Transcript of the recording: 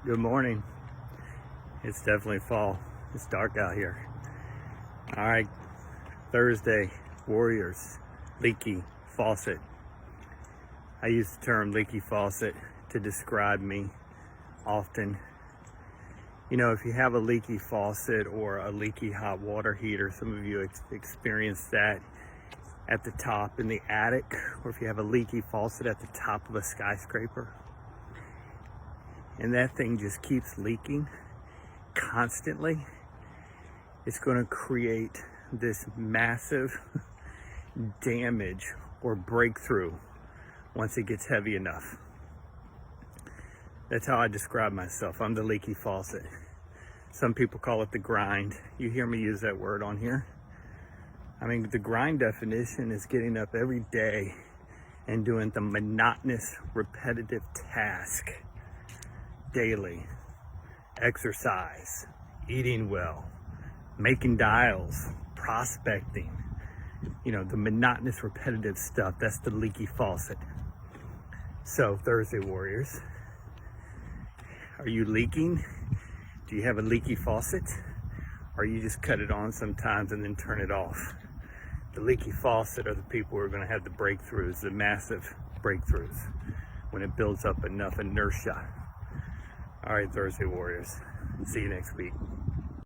Good morning. It's definitely fall. It's dark out here. All right, Thursday, Warriors, leaky faucet. I use the term leaky faucet to describe me often. You know, if you have a leaky faucet or a leaky hot water heater, some of you experience that at the top in the attic, or if you have a leaky faucet at the top of a skyscraper, and that thing just keeps leaking constantly, it's going to create this massive damage or breakthrough once it gets heavy enough. That's how I describe myself. I'm the leaky faucet. Some people call it the grind. You hear me use that word on here. I mean, the grind definition is getting up every day and doing the monotonous, repetitive task daily. Exercise, eating well, making dials, prospecting. You know, the monotonous, repetitive stuff. That's the leaky faucet. So, Thursday Warriors, are you leaking? Do you have a leaky faucet? Or you just cut it on sometimes and then turn it off? The leaky faucet are the people who are going to have the breakthroughs, the massive breakthroughs, when it builds up enough inertia. All right, Thursday Warriors. See you next week.